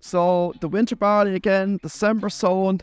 So the winter barley again, December sown.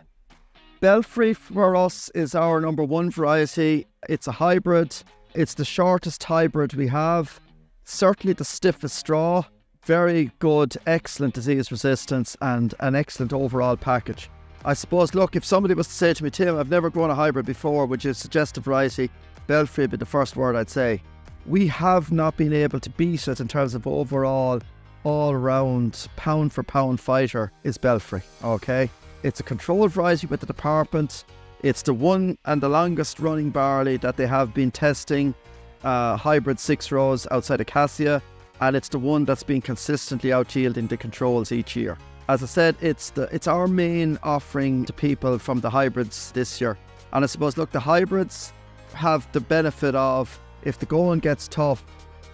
Belfry for us is our number one variety. It's a hybrid. It's the shortest hybrid we have. Certainly the stiffest straw. Very good, excellent disease resistance and an excellent overall package. I suppose, look, if somebody was to say to me, Tim, I've never grown a hybrid before, would you suggest a variety? Belfry would be the first word I'd say. We have not been able to beat it in terms of overall, all-round, pound-for-pound fighter is Belfry, okay? It's a controlled variety with the department. It's the one and the longest running barley that they have been testing, hybrid 6 rows outside of Cassia, and it's the one that's been consistently out-yielding the controls each year. As I said, it's our main offering to people from the hybrids this year. And I suppose, look, the hybrids have the benefit of, if the going gets tough,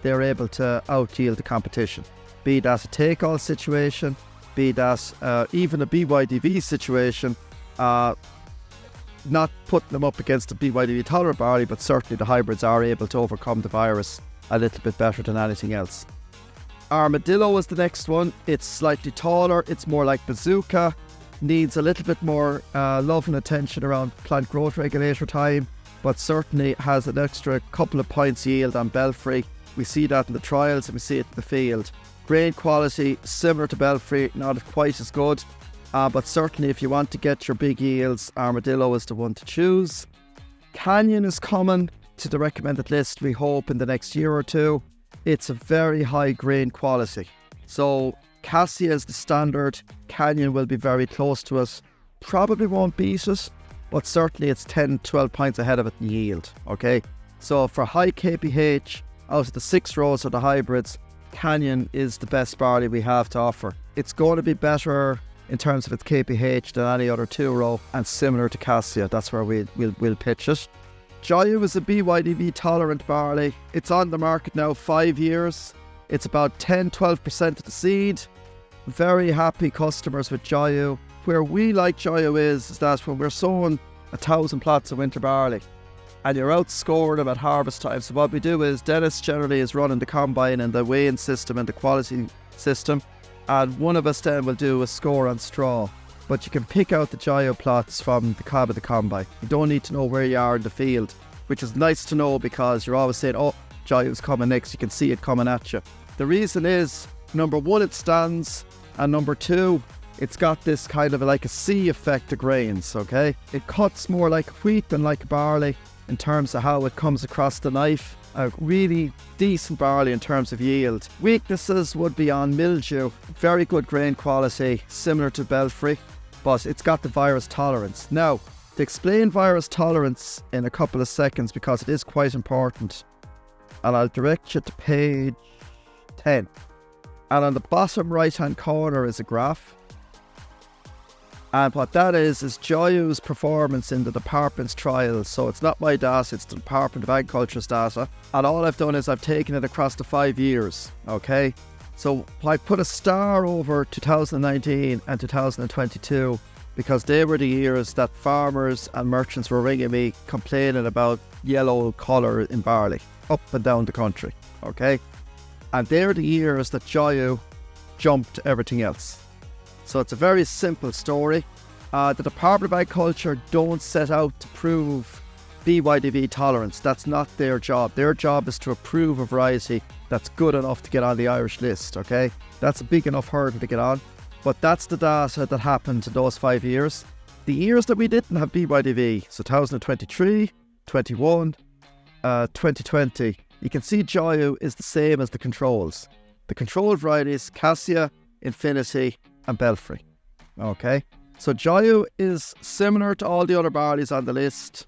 they're able to out-yield the competition. Be that a take-all situation, be that even a BYDV situation, not putting them up against a BYDV tolerant barley, but certainly the hybrids are able to overcome the virus a little bit better than anything else. Armadillo is the next one. It's slightly taller, it's more like Bazooka, needs a little bit more love and attention around plant growth regulator time, but certainly has an extra couple of points yield on Belfry. We see that in the trials and we see it in the field. Grain quality, similar to Belfry, not quite as good, but certainly if you want to get your big yields, Armadillo is the one to choose. Canyon is coming to the recommended list, we hope, in the next year or two. It's a very high grain quality. So Cassia is the standard, Canyon will be very close to us. Probably won't beat it, but certainly it's 10-12 points ahead of it in yield, okay? So for high KPH, out of the 6 rows of the hybrids, Canyon is the best barley we have to offer. It's going to be better in terms of its KPH than any other 2 row and similar to Cassia. That's where we'll pitch it. Joyu is a BYDV tolerant barley. It's on the market now 5 years. It's about 10-12% of the seed. Very happy customers with Joyu. Where we like Joyu is that when we're sowing 1,000 plots of winter barley and you're out scoring them at harvest time. So what we do is Dennis generally is running the combine and the weighing system and the quality system, and one of us then will do a score on straw. But you can pick out the Joyu plots from the cob of the combine. You don't need to know where you are in the field, which is nice to know because you're always saying, oh, Joyu's coming next. You can see it coming at you. The reason is, number one, it stands, and number two, it's got this kind of like a C effect of grains, okay? It cuts more like wheat than like barley in terms of how it comes across the knife. A really decent barley in terms of yield. Weaknesses would be on mildew. Very good grain quality, similar to Belfry, but it's got the virus tolerance. Now, to explain virus tolerance in a couple of seconds, because it is quite important, and I'll direct you to page 10. And on the bottom right hand corner is a graph. And what that is Joyu's performance in the department's trials. So it's not my data, it's the Department of Agriculture's data. And all I've done is I've taken it across the 5 years, okay? So I put a star over 2019 and 2022 because they were the years that farmers and merchants were ringing me complaining about yellow colour in barley up and down the country, okay? And they're the years that Joyu jumped everything else. So it's a very simple story. The Department of Agriculture don't set out to prove BYDV tolerance. That's not their job. Their job is to approve a variety that's good enough to get on the Irish list, okay? That's a big enough hurdle to get on. But that's the data that happened in those 5 years. The years that we didn't have BYDV, so 2023, 21, 2020, you can see Joyu is the same as the controls. The controlled varieties, Cassia, Infinity, and Belfry. Okay, so Joyu is similar to all the other barleys on the list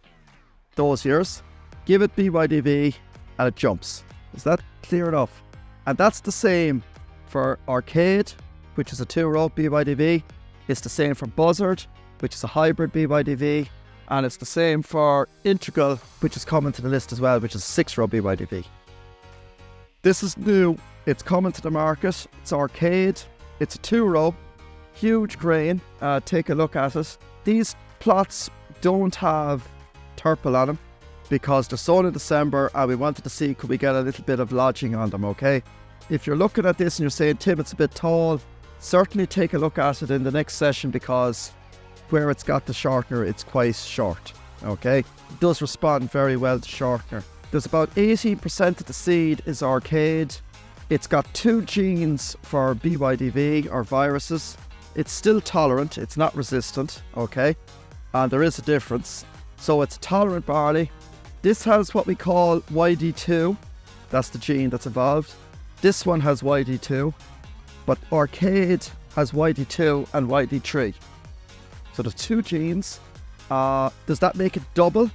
those years. Give it BYDV and it jumps. Is that clear enough? And that's the same for Arcade, which is a 2-row BYDV. It's the same for Buzzard, which is a hybrid BYDV. And it's the same for Integral, which is coming to the list as well, which is a 6-row BYDV. This is new. It's coming to the market. It's Arcade. It's a 2-row. Huge grain. Take a look at it. These plots don't have turple on them because they're sown in December and we wanted to see could we get a little bit of lodging on them, okay? If you're looking at this and you're saying, Tim, it's a bit tall, certainly take a look at it in the next session, because where it's got the shortener, it's quite short. Okay, it does respond very well to shortener. There's about 18% of the seed is arcade. It's got 2 genes for BYDV or viruses. It's still tolerant, it's not resistant, okay? And there is a difference. So it's tolerant barley. This has what we call YD2. That's the gene that's involved. This one has YD2, but arcade has YD2 and YD3. So there's 2 genes. Does that make it double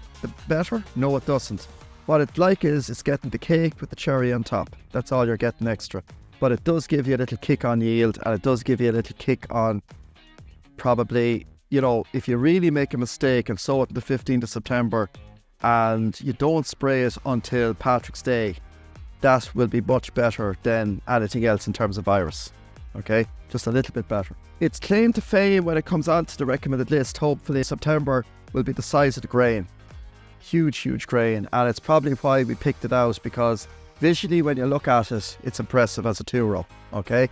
better? No, it doesn't. What it's like is it's getting the cake with the cherry on top. That's all you're getting extra. But it does give you a little kick on yield, and it does give you a little kick on probably, you know, if you really make a mistake and sow it on the 15th of September and you don't spray it until Patrick's Day, that will be much better than anything else in terms of virus. Okay, just a little bit better. Its claim to fame when it comes onto the recommended list, hopefully in September, will be the size of the grain. Huge grain, and it's probably why we picked it out, because visually when you look at it, it's impressive as a 2-row, okay?